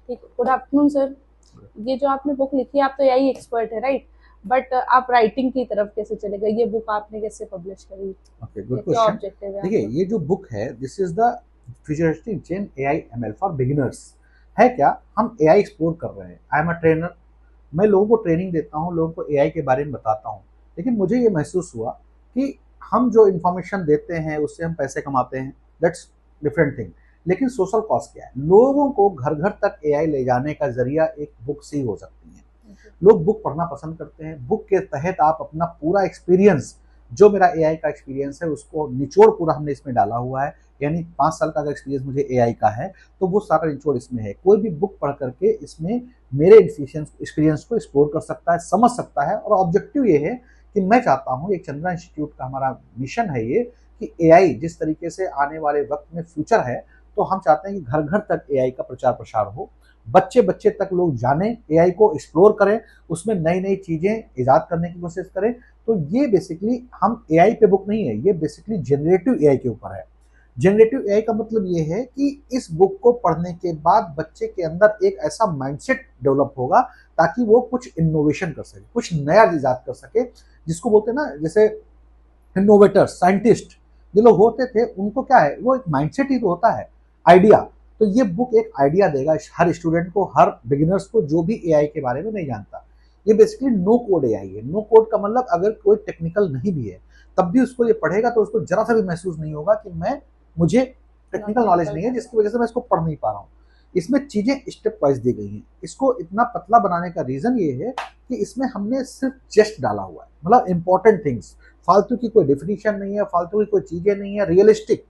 ठीक, good afternoon sir. ये जो आपने बुक लिखी है, आप तो यही एक्सपर्ट है, राइट? बट आप राइटिंग की तरफ कैसे चले गए? ये बुक आपने कैसे पब्लिश करी? ओके, या गुड क्या क्वेश्चन। ऑब्जेक्टिव है देखिए, आपका? ये जो बुक है, this is the futuristic gen AI ML for beginners. है क्या, हम एआई एक्सप्लोर कर रहे हैं। I am a trainer. मैं लोगों को ट्रेनिंग देता हूँ, लोगों को एआई के बारे में बताता हूँ। लेकिन मुझे ये महसूस हुआ कि हम जो इन्फॉर्मेशन देते हैं उससे हम पैसे कमाते हैं, दैट्स डिफरेंट थिंग। लेकिन सोशल कॉस्ट क्या है? लोगों को घर घर तक एआई ले जाने का जरिया एक बुक से ही हो सकती है। जी। लोग बुक पढ़ना पसंद करते हैं। बुक के तहत आप अपना पूरा एक्सपीरियंस, जो मेरा एआई का एक्सपीरियंस है उसको निचोड़ पूरा हमने इसमें डाला हुआ है। यानी 5 साल का अगर एक्सपीरियंस मुझे एआई का है तो वो सारा निचोड़ इसमें है। कोई भी बुक पढ़ करके इसमें मेरे एक्सपीरियंस को एक्सप्लोर कर सकता है, समझ सकता है। और ऑब्जेक्टिव ये है कि मैं चाहता हूँ, एक चंद्रा इंस्टीट्यूट का हमारा मिशन है ये, कि एआई जिस तरीके से आने वाले वक्त में फ्यूचर है, तो हम चाहते हैं कि घर घर तक एआई का प्रचार प्रसार हो, बच्चे बच्चे तक लोग जाने, एआई को एक्सप्लोर करें, उसमें नई नई चीजें ईजाद करने की कोशिश करें। तो ये बेसिकली हम एआई पे बुक नहीं है, ये बेसिकली जनरेटिव एआई के ऊपर है। जनरेटिव एआई का मतलब ये है कि इस बुक को पढ़ने के बाद बच्चे के अंदर एक ऐसा माइंडसेट डेवलप होगा ताकि वो कुछ इनोवेशन कर सके, कुछ नया ईजाद कर सके। जिसको बोलते हैं ना, जैसे इनोवेटर, साइंटिस्ट जो लोग होते थे, उनको क्या है, वो एक माइंडसेट ही तो होता है, आइडिया। तो ये बुक एक आइडिया देगा हर स्टूडेंट को, हर बिगिनर्स को, जो भी एआई के बारे में नहीं जानता। ये बेसिकली नो कोड एआई है। नो कोड का मतलब अगर कोई टेक्निकल नहीं भी है तब भी उसको ये पढ़ेगा तो उसको जरा सा भी महसूस नहीं होगा कि मुझे नॉन टेक्निकल नॉलेज टेक्निकल नहीं है, बैकग्राउंड। जिसकी वजह से मैं इसको पढ़ नहीं पा रहा हूँ। इसमें चीजें स्टेप वाइज दी गई हैं। इसको इतना पतला बनाने का रीजन ये है कि इसमें हमने सिर्फ जस्ट डाला हुआ है, मतलब इंपॉर्टेंट थिंग्स। फालतू की कोई डिफिनीशन नहीं है, फालतू की कोई चीजें नहीं है। रियलिस्टिक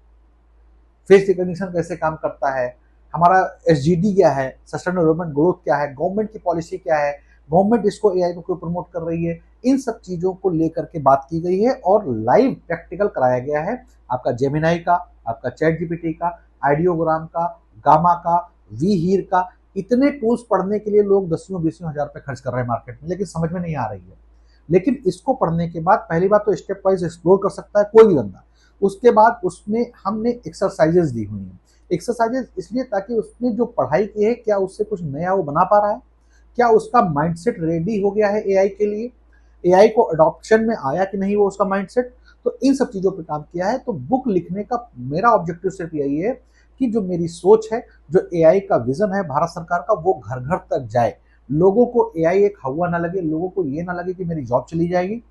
फेस रिकॉग्निशन कैसे काम करता है, हमारा एसजीडी क्या है, सस्टेनेबल डेवलपमेंट ग्रोथ क्या है, गवर्नमेंट की पॉलिसी क्या है, गवर्नमेंट इसको एआई को क्यों प्रमोट कर रही है, इन सब चीजों को लेकर के बात की गई है और लाइव प्रैक्टिकल कराया गया है। आपका जेमिनाई का, आपका चैट जीपीटी का, आइडियोग्राम का, गामा का, वी हीर का, इतने टूल्स पढ़ने के लिए लोग 10-20 हजार रुपए खर्च कर रहे हैं मार्केट में, लेकिन समझ में नहीं आ रही है। लेकिन इसको पढ़ने के बाद पहली बात तो स्टेप वाइज एक्सप्लोर कर सकता है कोई भी बंदा। उसके बाद उसमें हमने एक्सरसाइजेस दी हुई हैं। एक्सरसाइजेस इसलिए ताकि उसने जो पढ़ाई की है, क्या उससे कुछ नया वो बना पा रहा है, क्या उसका माइंडसेट रेडी हो गया है एआई के लिए, एआई को अडॉप्शन में आया कि नहीं वो उसका माइंडसेट। तो इन सब चीज़ों पे काम किया है। तो बुक लिखने का मेरा ऑब्जेक्टिव सिर्फ यही है कि जो मेरी सोच है, जो एआई का विजन है भारत सरकार का, वो घर घर तक जाए। लोगों को एआई एक हवा ना लगे, लोगों को ये ना लगे कि मेरी जॉब चली जाएगी।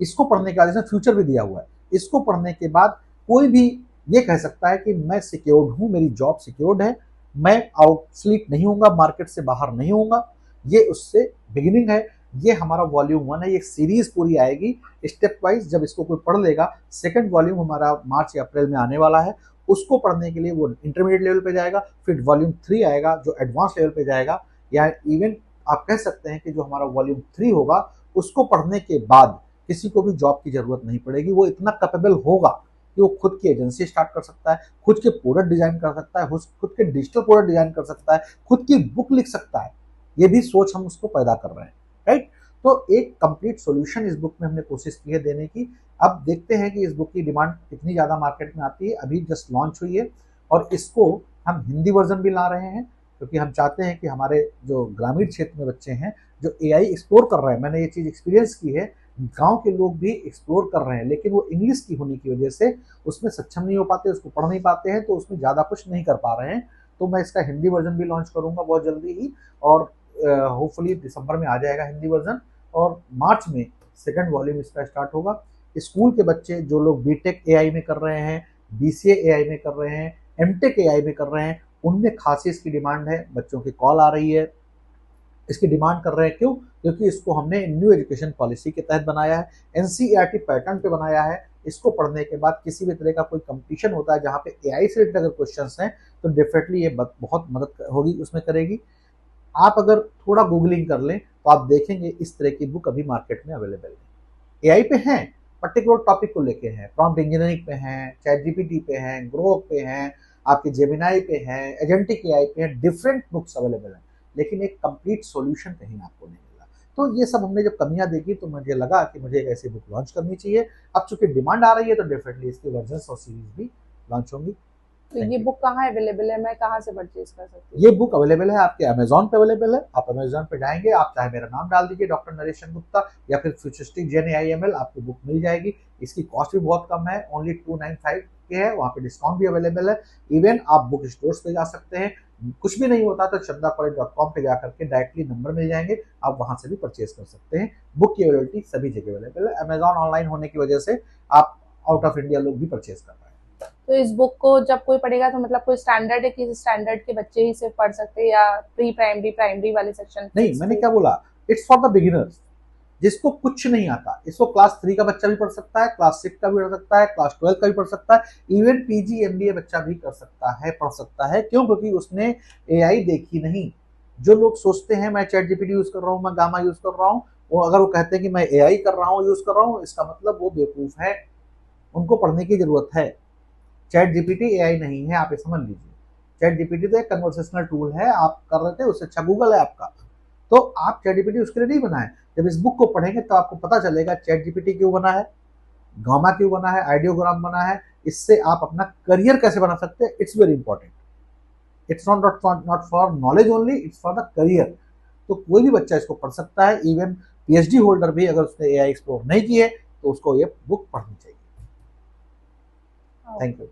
इसको पढ़ने के बाद इसमें फ्यूचर भी दिया हुआ है। इसको पढ़ने के बाद कोई भी ये कह सकता है कि मैं सिक्योर्ड हूँ, मेरी जॉब सिक्योर्ड है, मैं आउटस्लीप नहीं होऊंगा, मार्केट से बाहर नहीं होऊंगा। ये उससे बिगिनिंग है। ये हमारा वॉल्यूम 1 है। ये सीरीज पूरी आएगी स्टेप वाइज। जब इसको कोई पढ़ लेगा, सेकंड वॉल्यूम हमारा मार्च या अप्रैल में आने वाला है। उसको पढ़ने के लिए वो इंटरमीडिएट लेवल पे जाएगा, फिर वॉल्यूम 3 आएगा जो एडवांस लेवल पे जाएगा। या इवन आप कह सकते हैं कि जो हमारा वॉल्यूम 3 होगा, उसको पढ़ने के बाद किसी को भी जॉब की जरूरत नहीं पड़ेगी। वो इतना कैपेबल होगा कि वो खुद की एजेंसी स्टार्ट कर सकता है, खुद के प्रोडक्ट डिजाइन कर सकता है, खुद के डिजिटल प्रोडक्ट डिजाइन कर सकता है, खुद की बुक लिख सकता है। ये भी सोच हम उसको पैदा कर रहे हैं, राइट। तो एक कंप्लीट सॉल्यूशन इस बुक में हमने कोशिश की है देने की। अब देखते हैं कि इस बुक की डिमांड कितनी ज़्यादा मार्केट में आती है। अभी जस्ट लॉन्च हुई है और इसको हम हिंदी वर्जन भी ला रहे हैं, क्योंकि हम चाहते हैं कि हमारे जो ग्रामीण क्षेत्र में बच्चे हैं जो एआई एक्सप्लोर कर रहे हैं, मैंने ये चीज़ एक्सपीरियंस की है, गांव के लोग भी एक्सप्लोर कर रहे हैं, लेकिन वो इंग्लिश की होने की वजह से उसमें सक्षम नहीं हो पाते, उसको पढ़ नहीं पाते हैं, तो उसमें ज़्यादा कुछ नहीं कर पा रहे हैं। तो मैं इसका हिंदी वर्जन भी लॉन्च करूंगा बहुत जल्दी ही। और होपफुली दिसंबर में आ जाएगा हिंदी वर्जन। और मार्च में सेकंड वॉल्यूम इसका स्टार्ट होगा। स्कूल के बच्चे जो लोग बीटेक एआई में कर रहे हैं, बीसीए एआई में कर रहे हैं, एमटेक एआई में कर रहे हैं, उनमें खासी इसकी डिमांड है। बच्चों की कॉल आ रही है, इसकी डिमांड कर रहे हैं। क्यों? क्योंकि इसको हमने न्यू एजुकेशन पॉलिसी के तहत बनाया है, एनसीईआरटी पैटर्न पे बनाया है। इसको पढ़ने के बाद किसी भी तरह का कोई कंपटीशन होता है जहाँ पे एआई से रिलेटेड अगर क्वेश्चंस हैं, तो डेफिनेटली ये बहुत मदद होगी, उसमें करेगी। आप अगर थोड़ा गूगलिंग कर लें तो आप देखेंगे इस तरह की बुक अभी मार्केट में अवेलेबल है। एआई पे हैं, पर्टिकुलर टॉपिक को लेके हैं, प्रॉम्प्ट इंजीनियरिंग पे हैं, चैट जीपीटी पे हैं, ग्रोक पे हैं, आपके जेमिनाई पे हैं, एजेंटिक एआई पे हैं, डिफरेंट बुक्स अवेलेबल हैं। लेकिन एक कंप्लीट सॉल्यूशन कहीं आपको नहीं मिला। तो ये सब हमने जब कमियां देखी तो मुझे लगा कि मुझे एक ऐसी बुक लॉन्च करनी चाहिए। अब चूंकि डिमांड आ रही है तो डेफिनेटली इसकी वर्जन और सीरीज भी लॉन्च होंगी। तो ये बुक कहाँ अवेलेबल है, मैं कहाँ से परचेज कर सकती हूँ? ये बुक अवेलेबल है आपके अमेजोन पे अवेलेबल है। आप अमेजोन पे जाएंगे, आप चाहे मेरा नाम डाल दीजिए डॉक्टर नरेश गुप्ता या फिर फ्यूचरिस्टिक JNAIML, आपको बुक मिल जाएगी। इसकी कॉस्ट भी बहुत कम है, ओनली 295 के है। वहाँ पे डिस्काउंट भी अवेलेबल है। इवन आप बुक स्टोर्स पे जा सकते हैं, कुछ भी नहीं होता तो chandacollege.com पे जाकर के डायरेक्टली नंबर मिल जाएंगे, आप वहां से भी परचेज कर सकते हैं। बुक की अवेलेबिलिटी सभी जगह अवेलेबल है। अमेजॉन ऑनलाइन होने की वजह से आप आउट ऑफ इंडिया लोग भी परचेज कर रहे हैं। तो इस बुक को जब कोई पढ़ेगा तो मतलब कोई स्टैंडर्ड है कि इस स्टैंडर्ड के बच्चे ही सिर्फ पढ़ सकते हैं, या प्री प्राइमरी प्राइमरी वाले सेक्शन? नहीं, मैंने क्या बोला, इट्स फॉर द बिगिनर्स, जिसको कुछ नहीं आता। इसको क्लास 3 का बच्चा भी पढ़ सकता है, क्लास 6 का भी पढ़ सकता है, क्लास 12 का भी पढ़ सकता है, इवन PG MBA बच्चा भी कर सकता है, पढ़ सकता है। क्यों? क्योंकि उसने AI देखी नहीं। जो लोग सोचते हैं मैं चैट जीपीटी यूज कर रहा हूँ, मैं गामा यूज कर रहा हूँ, वो अगर वो कहते हैं कि मैं AI कर रहा हूँ, यूज कर रहा हूँ, इसका मतलब वो बेवकूफ है। उनको पढ़ने की जरूरत है। चैट जीपीटी AI नहीं है, आप ये समझ लीजिए। चैट जीपीटी तो एक कन्वर्सेशनल टूल है, आप कर रहे थे, उससे अच्छा गूगल है आपका। तो आप चैट जीपीटी उसके लिए नहीं बना है। जब इस बुक को पढ़ेंगे तो आपको पता चलेगा चैट जीपीटी क्यों बना है, गामा क्यों बना है, आइडियोग्राम बना है। इससे आप अपना करियर कैसे बना सकते हैं, it's very important. It's not for knowledge only, it's for the career. तो कोई भी बच्चा इसको पढ़ सकता है, इवन PhD होल्डर भी अगर उसने AI एक्सप्लोर नहीं की है तो उसको ये बुक पढ़नी चाहिए। Thank you.